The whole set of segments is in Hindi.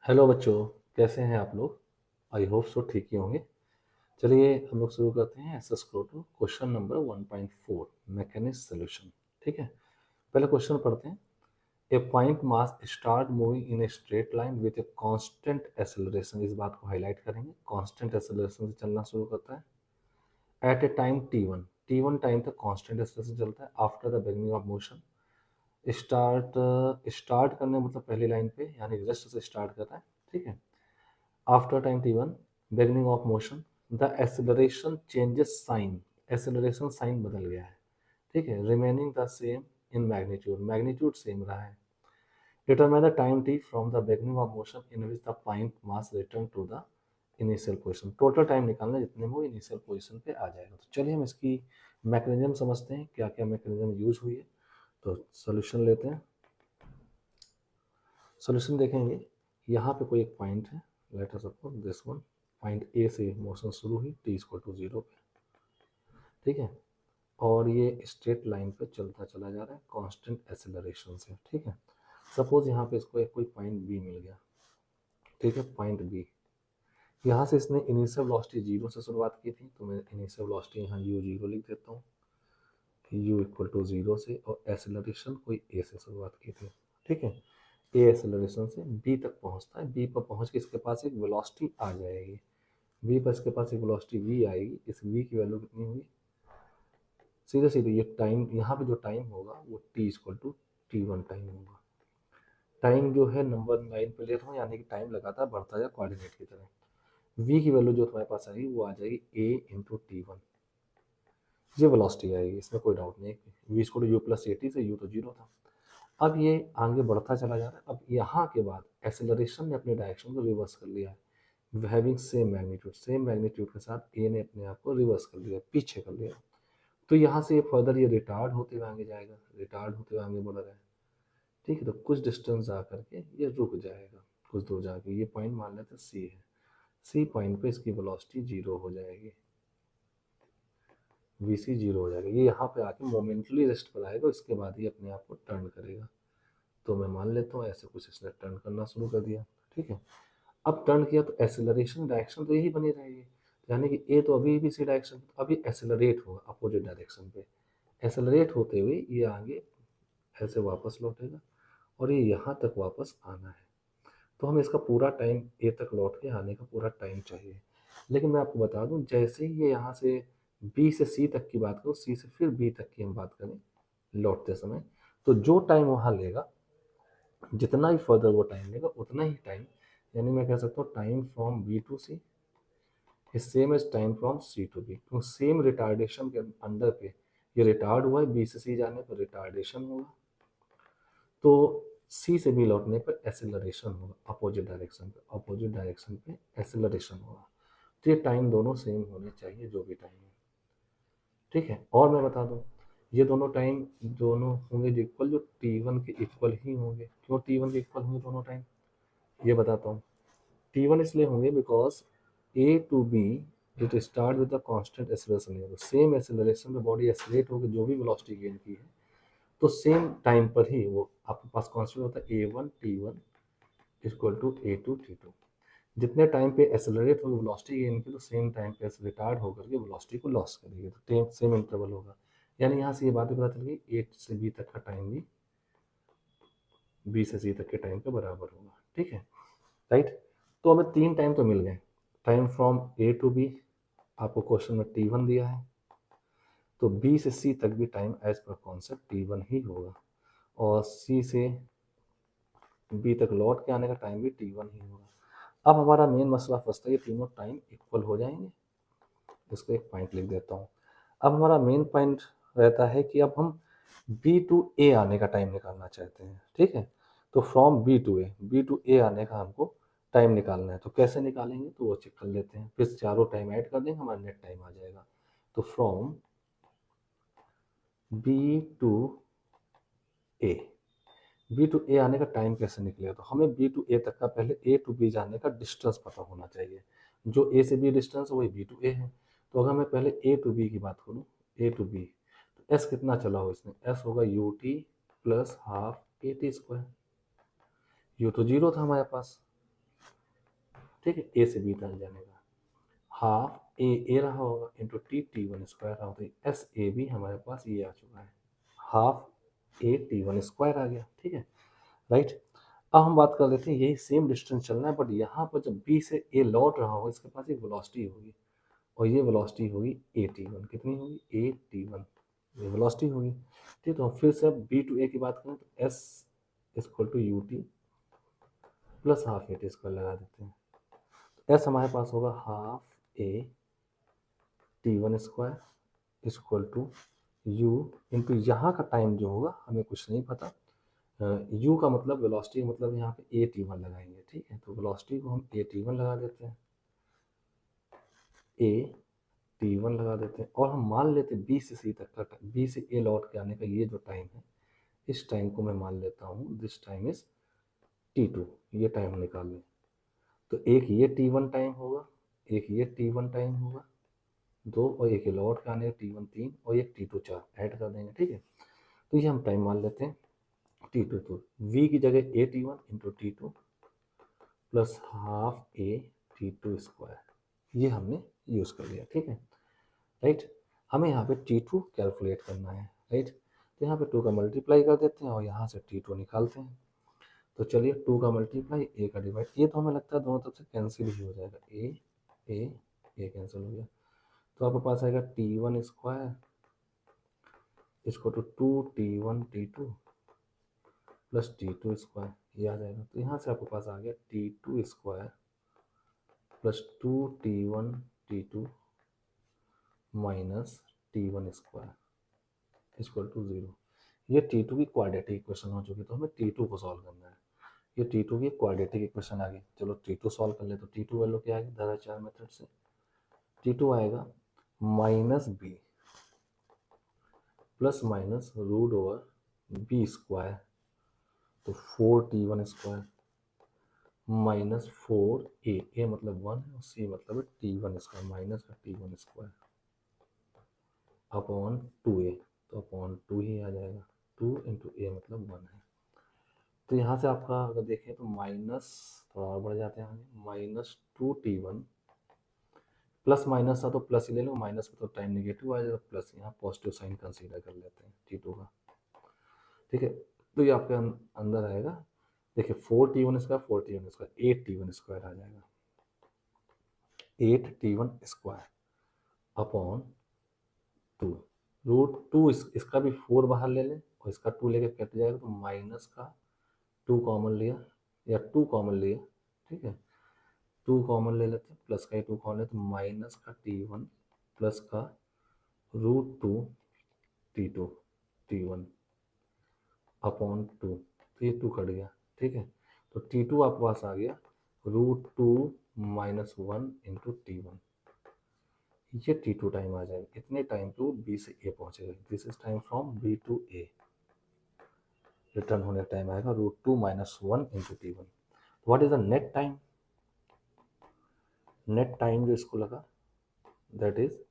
हेलो बच्चों, कैसे हैं आप लोग। आई होप सो ठीक ही होंगे। चलिए हम लोग शुरू करते हैं। S S two question number 1.4 mechanics solution. ठीक है, पहले क्वेश्चन पढ़ते हैं। A point mass start moving in a straight line with a constant acceleration. इस बात को हाईलाइट करेंगे। कांस्टेंट एक्सेलरेशन से चलना शुरू करता है at a time T one time तक कांस्टेंट एक्सेलरेशन चलता है after the beginning of motion. Start करने मतलब पहली लाइन पे यानी जस्ट से स्टार्ट कर रहा है। ठीक है, after time t1 beginning of motion the acceleration changes sign. Acceleration sign बदल गया है। ठीक है, remaining the same in magnitude, magnitude same रहा है। Determine the time t from the beginning of motion in which the point mass return to the initial position. Total time निकालना है जितने में वो इनिशियल पोजीशन पे आ जाएगा। तो चलिए हम इसकी मैकेनिज्म समझते हैं, क्या क्या मैकेनिज्म यूज हुई है। तो सोल्यूशन लेते हैं। सोल्यूशन देखेंगे, यहाँ पे कोई एक पॉइंट है, let us suppose this one. Point A से मोशन शुरू हुई टी इक्वल टू 0 पे। ठीक है, और ये स्ट्रेट लाइन पे चलता चला जा रहा है कांस्टेंट एक्सेलरेशन से। ठीक है, सपोज यहाँ पे इसको एक कोई पॉइंट बी मिल गया। ठीक है, पॉइंट बी, यहाँ से इसने इनिशियल वेलोसिटी 0 से शुरुआत की थी, तो मैं इनिशियल वेलोसिटी यहाँ यू 0 लिख देता हूँ, यू इक्वल टू 0 से, और एक्सेलरेशन कोई ए से शुरुआत की थी। ठीक है, ए एक्सेलरेशन से बी तक पहुंचता है। बी पर पहुंच के इसके पास एक वेलोसिटी आ जाएगी। वी पर इसके पास एक वेलोसिटी वी आएगी। इस वी की वैल्यू कितनी हुई, सीधे सीधे ये टाइम, यहाँ पे जो टाइम होगा वो T equal to t1 time होगा। टाइम जो है नंबर 9 पे लेता हूँ, यानी कि टाइम लगातार बढ़ता जाए कोऑर्डिनेट की तरह। वी की वैल्यू जो तुम्हारे पास आएगी वो आ जाएगी ए इंटू t1। ये वेलोसिटी आएगी, इसमें कोई डाउट नहीं है। V equal to U plus A T से यू तो 0 था। अब ये आगे बढ़ता चला जा रहा है। अब यहाँ के बाद एक्सेलरेशन ने अपने डायरेक्शन को रिवर्स कर लिया है। Having same magnitude, same magnitude के साथ ए ने अपने आप को रिवर्स कर लिया, पीछे कर लिया। तो यहाँ से ये फर्दर ये रिटार्ड होते हुए आगे जाएगा, रिटार्ड होते हुए आगे बढ़ रहा है। ठीक है, तो कुछ डिस्टेंस जा करके ये रुक जाएगा, कुछ दूर जाके। ये पॉइंट मान लेते हैं सी है। सी पॉइंट पे इसकी वेलोसिटी 0 हो जाएगी, वी सी 0 हो जाएगा। ये यहाँ पे आके मोमेंटली रेस्ट पर आएगा, इसके बाद ये अपने आप को टर्न करेगा। तो मैं मान लेता हूँ ऐसे कुछ इसने टर्न करना शुरू कर दिया। ठीक है, अब टर्न किया तो एक्सेलरेशन डायरेक्शन तो यही बनी रहेगी, यानी कि ए तो अभी भी इसी डायरेक्शन, अभी एक्सेलरेट होगा अपोजिट डायरेक्शन पे। एक्सेलरेट होते हुए ये आगे ऐसे वापस लौटेगा और ये यहाँ तक वापस आना है। तो हमें इसका पूरा टाइम ए तक लौट के आने का पूरा टाइम चाहिए। लेकिन मैं आपको बता दूं, जैसे ही ये यहाँ से बी से सी तक की बात करो, सी से फिर बी तक की हम बात करें लौटते समय, तो जो टाइम वहाँ लेगा, जितना ही फर्दर वो टाइम लेगा उतना ही टाइम, यानी मैं कह सकता हूँ time from B to C is same as time from C to B. तो सेम रिटार्डेशन के अंडर पे ये रिटार्ड हुआ है, बी से सी जाने पर रिटार्डेशन होगा, तो सी से बी लौटने पर एक्सेलरेशन होगा अपोजिट डायरेक्शन पे, अपोजिट डायरेक्शन पे एक्सेलरेशन होगा। तो ये टाइम दोनों सेम होने चाहिए जो भी टाइम है। ठीक है, और मैं बता दूं, ये दोनों टाइम दोनों होंगे जो इक्वल, जो t1 के इक्वल ही होंगे। क्यों t1 के इक्वल होंगे दोनों टाइम, ये बताता हूँ। t1 इसलिए होंगे because A to B it start with the constant acceleration. Same acceleration में बॉडी एक्सेलरेट होकर जो भी वेलोसिटी गेन की है, तो सेम टाइम पर ही वो आपके पास कांस्टेंट होता है a1 t1 equal to a2 t2। जितने टाइम पे एक्सेलरेट होगी वेलोसिटी गेन की, तो सेम टाइम पे रिटार्ड होकर के वेलोसिटी को लॉस करेगी, तो सेम इंटरवल होगा। यानी यहाँ से ये बात भी पता चल गई, ए से बी तक का टाइम भी बी से सी तक के टाइम के बराबर होगा। ठीक है, राइट। तो हमें 3 टाइम तो मिल गए। Time from A to B आपको क्वेश्चन में t1 दिया है, तो बी से सी तक भी time as per concept t1 ही होगा, और सी से बी तक लौट के आने का टाइम भी t1 ही होगा। अब हमारा मेन मसला फंसता है, ये तीनों टाइम इक्वल हो जाएंगे। इसको एक पॉइंट लिख देता हूँ। अब हमारा मेन पॉइंट रहता है कि अब हम बी टू ए आने का टाइम निकालना चाहते हैं। ठीक है, तो फ्रॉम बी टू ए आने का हमको टाइम निकालना है। तो कैसे निकालेंगे, तो वो चेक कर लेते हैं। फिर चारों टाइम ऐड कर देंगे, हमारा नेट टाइम आ जाएगा। तो from B to A, B to A आने का टाइम कैसे निकलेगा, तो हमें बी टू ए तक का पहले ए टू बी जाने का डिस्टेंस पता होना चाहिए। जो ए से बी डिस्टेंस है वही बी टू ए है। तो अगर मैं पहले ए टू बी की बात करूँ, ए टू बी, तो एस कितना चला हो इसमें, एस होगा you T plus half A T square. You तो 0 था हमारे पास, ठीक है, ए से बी तक जाने का। हाफ ए रहा होगा इंटू टी वन स्क्वायर रहा होगा, एस ए बी हमारे पास ये आ चुका है, half A T one square आ गया। ठीक है, राइट। अब हम बात कर लेते हैं, यही सेम डिस्टेंस चलना है, बट यहाँ पर जब बी से ए लौट रहा होगा, इसके पास एक वेलोसिटी होगी, और ये वेलोसिटी होगी ए टी वन। कितनी होगी? ए टी वन, ये वेलोसिटी होगी। ठीक, तो हम फिर से अब बी टू ए की बात करें तो S equal to U T plus half A T square लगा देते हैं। तो एस हमारे पास होगा half A T one square equal to U into यहाँ का टाइम जो होगा हमें कुछ नहीं पता, यू का मतलब वेलोसिटी, मतलब यहाँ पे ए टी वन लगाएंगे। ठीक है, तो वेलोसिटी को हम ए टी वन लगा देते हैं, ए टी वन लगा देते हैं, और हम मान लेते हैं बी से सी तक का, बी से ए लौट के आने का ये जो टाइम है, इस टाइम को मैं मान लेता हूँ this time is T two. ये टाइम निकाल लें तो एक ये टी वन टाइम होगा, एक ये टी वन टाइम होगा, दो, और एक ये लौट के आने का टी वन तीन, और एक टी टू चार ऐड कर देंगे। ठीक है, तो ये हम टाइम मान लेते हैं टी टू, तो वी की जगह A T one into T two plus half A T two square, ये हमने यूज़ कर लिया। ठीक है, राइट। हमें यहाँ पे टी टू कैलकुलेट करना है, राइट। तो यहाँ पे टू का मल्टीप्लाई कर देते हैं और यहाँ से टी टू निकालते हैं। तो चलिए, टू का मल्टीप्लाई ए का डिवाइड, ये तो हमें लगता है दोनों तरफ से कैंसिल ही हो जाएगा, ए कैंसिल हो गया, तो आपके पास आएगा टी वन स्क्वायर इसको two T one T two plus T two square, ये आ जाएगा। तो यहाँ से आपके पास आ गया T two square plus two T one T two minus T one square equal to zero. ये टी टू की क्वाड्रेटिक इक्वेशन हो चुकी, तो हमें टी टू को सॉल्व करना है। ये टी टू की क्वाड्रेटिक इक्वेशन आ गई, चलो टी टू सॉल्व कर ले। तो टी टू वैल्यू क्या आएगी दराचार मेथड से? टी टू आएगा minus b plus minus root over b square, तो four t one square minus four a मतलब वन है और सी मतलब है टी वन स्क्वायर माइनस का T one square upon two a, तो अपॉन टू ही आ जाएगा, टू इंटू ए मतलब वन है। तो यहाँ से आपका अगर देखें तो माइनस, थोड़ा और बढ़ जाते हैं आगे, minus two T one, plus minus था तो प्लस ही ले लो, माइनस में तो टाइम निगेटिव आ जाएगा, प्लस यहाँ पॉजिटिव साइन कंसीडर कर लेते हैं टी टू का। ठीक है, तो ये आपके अंदर आएगा, देखिए four t one square, four t one square, eight t one square आ जाएगा, eight t one square upon two, root two, इसका भी फोर बाहर ले लें और इसका टू लेके कट जाएगा, तो माइनस का टू कॉमन लिया या टू कॉमन लिया, ठीक है, टू कॉमन ले लेते हैं, प्लस का ही टू कॉमन लेते, माइनस का टी वन प्लस का root two T one upon two, तो ये टू कट गया। ठीक है, तो टी टू आपके पास आ गया root two minus one into T one, ये टी टू टाइम आ जाएगा, इतने टाइम टू बी से ए पहुंचेगा, this is time from B to A, return होने का टाइम आएगा root two minus one into T one. What is the net time? Net time जो इसको लगा that is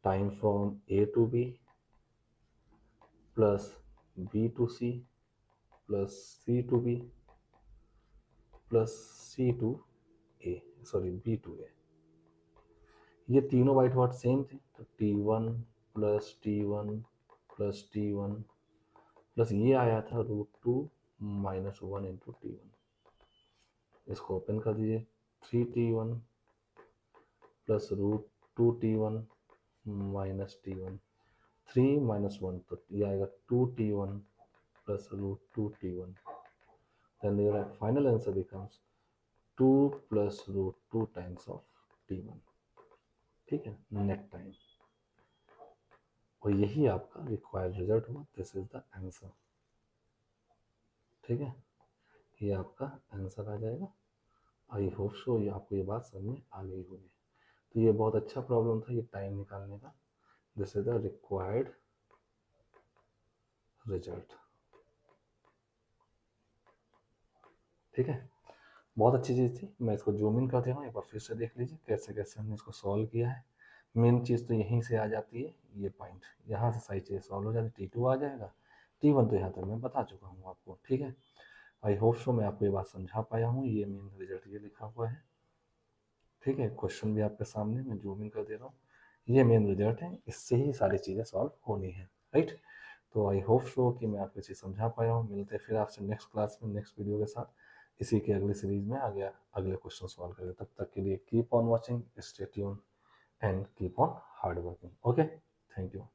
time from A to B plus B to C plus C to B plus C to A, sorry B to A, ये तीनों वाइट वाट सेम थे, तो t one plus t one plus t one plus ये आया था root two minus one into T one, इसको ओपन कर दीजिए, three t one plus root two T one minus T one, three minus one तो ये आएगा two T one plus root two T one, then your final answer becomes 2 plus root 2 times of t1। ठीक है, नेट टाइम, और यही आपका रिक्वायर्ड रिजल्ट हुआ, दिस इज द आंसर। ठीक है, ये आपका आंसर आ जाएगा। आई होप सो ये आपको ये बात समझ में आ गई होगी। तो ये बहुत अच्छा प्रॉब्लम था ये टाइम निकालने का, this is the required result. ठीक है, बहुत अच्छी चीज़ थी, मैं इसको जूम इन कर दे रहा हूँ, एक बार फिर से देख लीजिए कैसे कैसे हमने इसको सॉल्व किया है। मेन चीज़ तो यहीं से आ जाती है, ये पॉइंट यहाँ से सारी चीज़ें सॉल्व हो जाती है, टी टू आ जाएगा, टी वन तो यहाँ तक मैं बता चुका हूँ आपको। ठीक है, आई होप सो मैं आपको ये बात समझा पाया हूँ, ये मेन रिजल्ट ये लिखा हुआ है। ठीक है, क्वेश्चन भी आपके सामने मैं जूम इन कर दे रहा हूँ, ये मेन रिजल्ट है, इससे ही सारी चीज़ें सॉल्व होनी है, राइट। तो आई होप सो कि मैं आपको चीज़ समझा पाया हूँ। मिलते हैं फिर आपसे नेक्स्ट क्लास में नेक्स्ट वीडियो के साथ, इसी के अगले सीरीज में आगे अगले क्वेश्चन सॉल्व करेंगे। तब तक के लिए keep on watching, stay tune and keep on hard working. Okay, thank you.